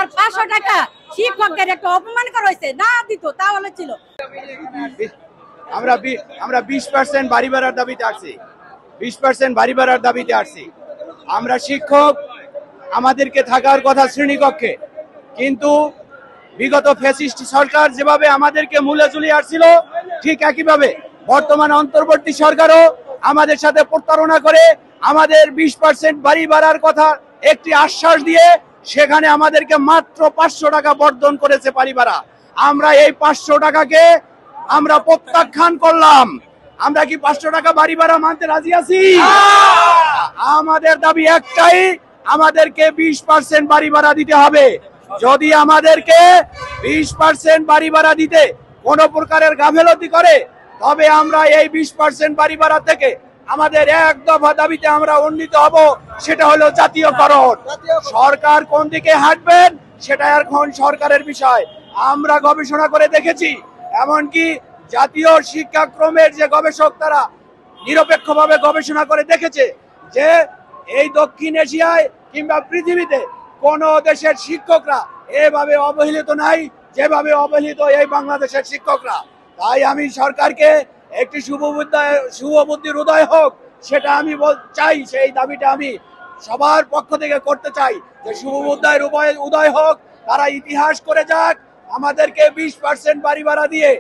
আর 500 টাকা শিক্ষকদের একটা অপমান করা হয়েছে, না দিত তাহলে ছিল। আমরা 20% বাড়ি ভাড়ার দাবিতে আসছি, 20% বাড়ি ভাড়ার দাবিতে আসছি। আমরা শিক্ষক, আমাদেরকে থাকার কথা শ্রেণীকক্ষে, কিন্তু বিগত ফ্যাসিস্ট সরকার যেভাবে আমাদেরকে মূলে ঝুলিয়ে আসছিল, ঠিক একইভাবে বর্তমান অন্তর্বর্তী সরকারও আমাদের সাথে প্রতারণা করে আমাদের 20% বাড়ি ভাড়ার কথা একটি আশ্বাস দিয়ে সেখানে আমাদেরকে মাত্র 500 টাকা বর্ধন করেছে বাড়ি ভাড়া। আমরা এই 500 টাকাকে আমরা প্রত্যাখ্যান করলাম। আমরা কি 500 টাকা বাড়ি ভাড়া মানতে রাজি আছি? আমাদের দাবি একটাই, আমাদেরকে 20% বাড়ি ভাড়া দিতে হবে। যদি আমাদেরকে 20% বাড়ি ভাড়া দিতে কোন প্রকারের গাফেলতি করে, তবে আমরা এই 20% বাড়ি ভাড়া থেকে আমাদের এক দফা দাবিতে আমরা উন্নীত হব, সেটা হলো জাতীয়করণ। সরকার কোন দিকে হাঁটবেন সেটা এখন সরকারের বিষয়। আমরা গবেষণা করে দেখেছি, এমনকি জাতীয় শিক্ষাক্রমের যে গবেষক তারা নিরপেক্ষভাবে গবেষণা করে দেখেছে যে এই দক্ষিণ এশিয়ায় কিংবা পৃথিবীতে কোন দেশের শিক্ষকরা এভাবে অবহেলিত নাই যেভাবে অবহেলিত এই বাংলাদেশের শিক্ষকরা। তাই আমি সরকারকে একটি শুভবুদ্ধির উদয় হোক, সেটা আমি চাই। সেই দাবিটা আমি সবার পক্ষ থেকে করতে চাই যে শুভবুদ্ধির উদয় হোক, তারা ইতিহাস করে যাক, আমাদেরকে 20% বাড়ি ভাড়া দিয়ে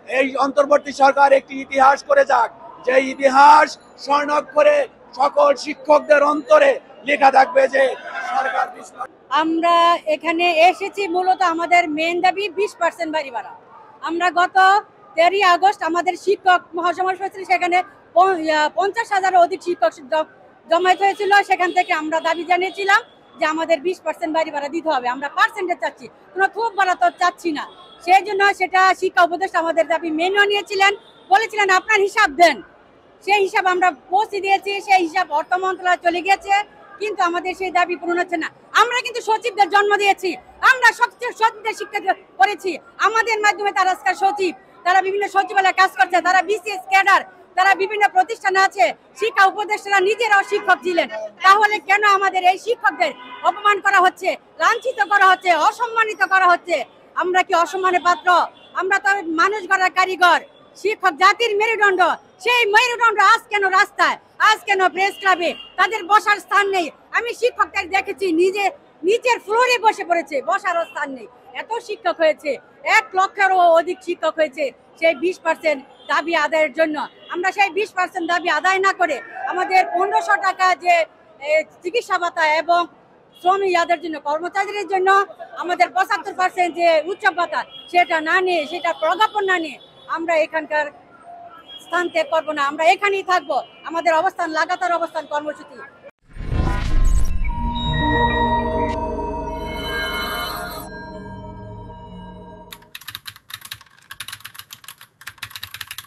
এই অন্তর্বর্তী সরকার একটি ইতিহাস করে যাক, যে ইতিহাস স্বর্ণাক্ষরে সকল শিক্ষকদের অন্তরে লেখা থাকবে যে সরকার। আমরা এখানে এসেছি মূলত আমাদের মেন দাবি 20% বাড়ি ভাড়া। আমরা গত 13 আগস্ট আমাদের শিক্ষক মহাসমাবেশ হয়েছিল, সেখানে 50,000-এর অধিক শিক্ষক জমায়েত হয়েছিল। সেখান থেকে আমরা দাবি জানিয়েছিলাম যে আমাদের 20% বাড়ি ভাড়া দিতে হবে। আমরা পার্সেন্টেজ চাচ্ছি, কোনো থুপ ভাড়া তো চাচ্ছি না। সেই জন্য সেটা শিক্ষা উপদেষ্টা আমাদের দাবি মেনে নিয়েছিলেন, বলেছিলেন আপনার হিসাব দেন। সেই হিসাব আমরা পৌঁছে দিয়েছি, সেই হিসাব অর্থ মন্ত্রণালয়ে চলে গিয়েছে, কিন্তু আমাদের সেই দাবি পূরণ হচ্ছে না। আমরা কিন্তু সচিবদের জন্ম দিয়েছি, আমরা সচিবদের শিক্ষা করেছি, আমাদের মাধ্যমে তারা আজকাল সচিব, তারা বিভিন্ন সচিবালয়ে কাজ করছে, তারা বিসিএস ক্যাডার, তারা বিভিন্ন প্রতিষ্ঠানে আছে। শিক্ষা উপদেষ্টারা নিজেরাও শিক্ষক ছিলেন। তাহলে কেন আমাদের এই শিক্ষকদের অপমান করা হচ্ছে, লাঞ্ছিত করা হচ্ছে, অসম্মানিত করা হচ্ছে? আমরা কি অসম্মানের পাত্র? আমরা তো মানুষ গড়ার কারিগর, শিক্ষক জাতির মেরুদণ্ড। সেই মেরুদণ্ড আজ কেন রাস্তায়, আজ কেন প্রেস ক্লাবে? তাদের বসার স্থান নেই। আমি শিক্ষকদের দেখেছি নিচের ফ্লোরে বসে পড়েছে, বসারও স্থান নেই। এত শিক্ষক হয়েছে, 1 লক্ষেরও অধিক শিক্ষক হয়েছে সেই 20% দাবি আদায়ের জন্য। আমরা সেই 20% দাবি আদায় না করে আমাদের 1500 টাকা যে চিকিৎসা ভাতা এবং শ্রমিক যাদের জন্য, কর্মচারীদের জন্য আমাদের 75% যে উৎসব ভাতা, সেটা না নিয়ে, সেটা প্রজ্ঞাপন না নিয়ে আমরা এখানকার স্থান ত্যাগ করবো না। আমরা এখানেই থাকবো। আমাদের অবস্থান লাগাতার অবস্থান কর্মসূচি